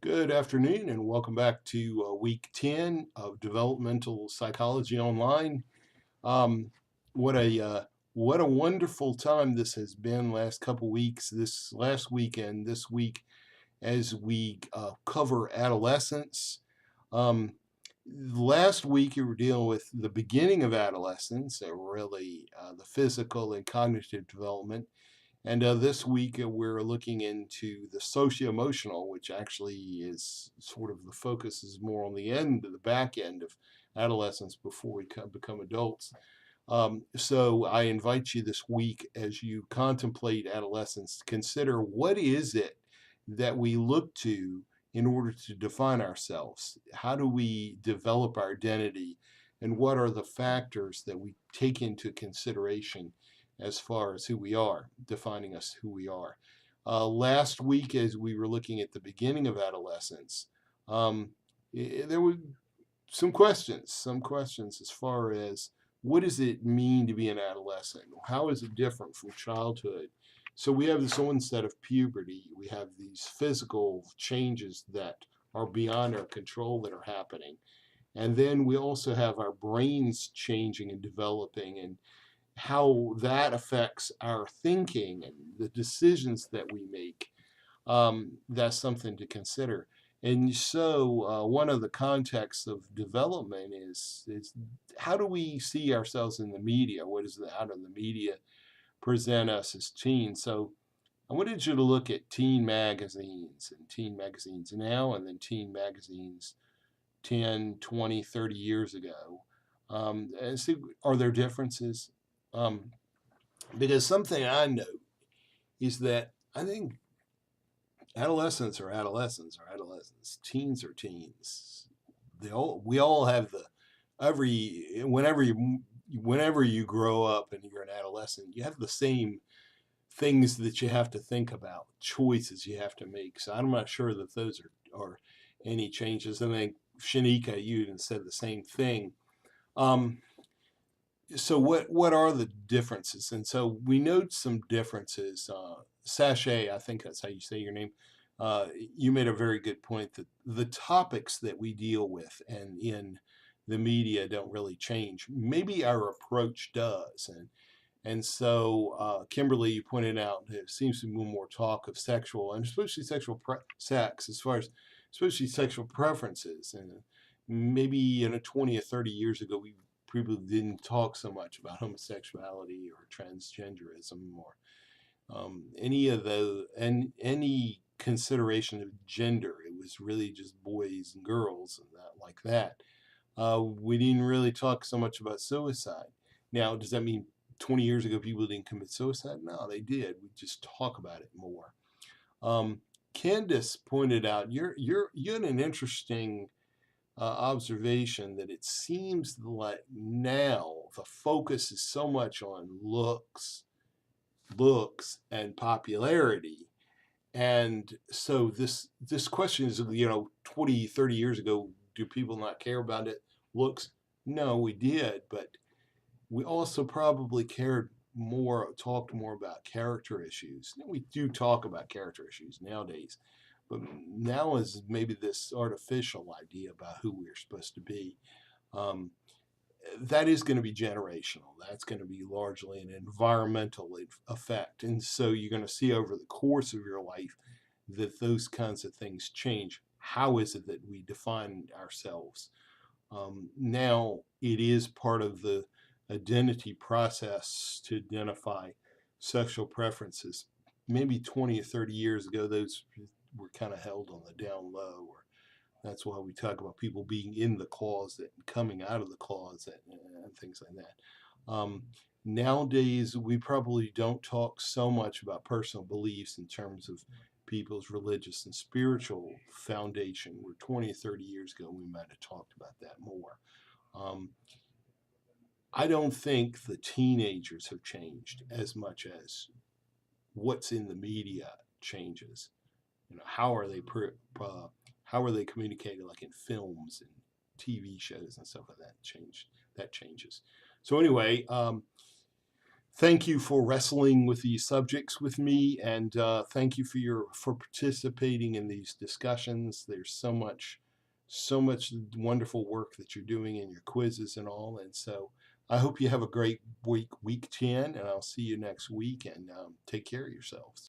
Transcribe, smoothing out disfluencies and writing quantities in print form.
Good afternoon, and welcome back to week 10 of Developmental Psychology Online. Um, what a what a wonderful time this has been last couple weeks, this last weekend, this week as we cover adolescence. Um, Last week you were dealing with the beginning of adolescence, really the physical and cognitive development. And this week we're looking into the socio-emotional, which actually is sort of the focus is more on the end, the back end of adolescence before we become adults. So I invite you this week as you contemplate adolescence to consider what is it that we look to in order to define ourselves? How do we develop our identity? And what are the factors that we take into consideration as far as who we are, defining us who we are? Last week, as we were looking at the beginning of adolescence, um, there were some questions as far as what does it mean to be an adolescent? How is it different from childhood? So we have this onset of puberty. We have these physical changes that are beyond our control that are happening. And then we also have our brains changing and developing, and how that affects our thinking and the decisions that we make. That's something to consider. And so, one of the contexts of development is how do we see ourselves in the media? How do the media present us as teens? So, I wanted you to look at teen magazines and teen magazines now, and then teen magazines 10, 20, 30 years ago, and see, are there differences? Um, because something I know is that I think adolescents are adolescents are adolescents. Teens are teens. We all have the every whenever you grow up and you're an adolescent, you have the same things that you have to think about, choices you have to make. So I'm not sure that those are any changes. I think Shanika, you even said the same thing. Um, so what are the differences? And so we note some differences. Sachet, I think that's how you say your name. You made a very good point that the topics that we deal with and in the media don't really change. Maybe our approach does, and so Kimberly, you pointed out there seems to be more talk of sexual and especially sex as far as especially sexual preferences. And maybe 20 or 30 years ago, people didn't talk so much about homosexuality or transgenderism or any of the and any consideration of gender. It was really just boys and girls and that like that. We didn't really talk so much about suicide. Now, does that mean 20 years ago people didn't commit suicide? No, they did. We just talk about it more. Um, Candace pointed out you had an interesting observation that it seems like now the focus is so much on looks and popularity. And so this question is, 20, 30 years ago, do people not care about it? Looks? No, we did, but we also probably talked more about character issues. We do talk about character issues nowadays, but now is maybe this artificial idea about who we're supposed to be. Um, that is going to be generational. That's going to be largely an environmental effect. And so you're going to see over the course of your life that those kinds of things change. How is it that we define ourselves? Now, it is part of the identity process to identify sexual preferences. Maybe 20 or 30 years ago, those were kind of held on the down low, or that's why we talk about people being in the closet and coming out of the closet and things like that. Nowadays, we probably don't talk so much about personal beliefs in terms of people's religious and spiritual foundation, where 20 or 30 years ago we might have talked about that more. Um, I don't think the teenagers have changed as much as what's in the media changes. How are they how are they communicating, like in films and TV shows and stuff like that? That changes. So anyway, thank you for wrestling with these subjects with me, and thank you for participating in these discussions. There's so much wonderful work that you're doing in your quizzes and all, and so I hope you have a great week 10, and I'll see you next week, and take care of yourselves.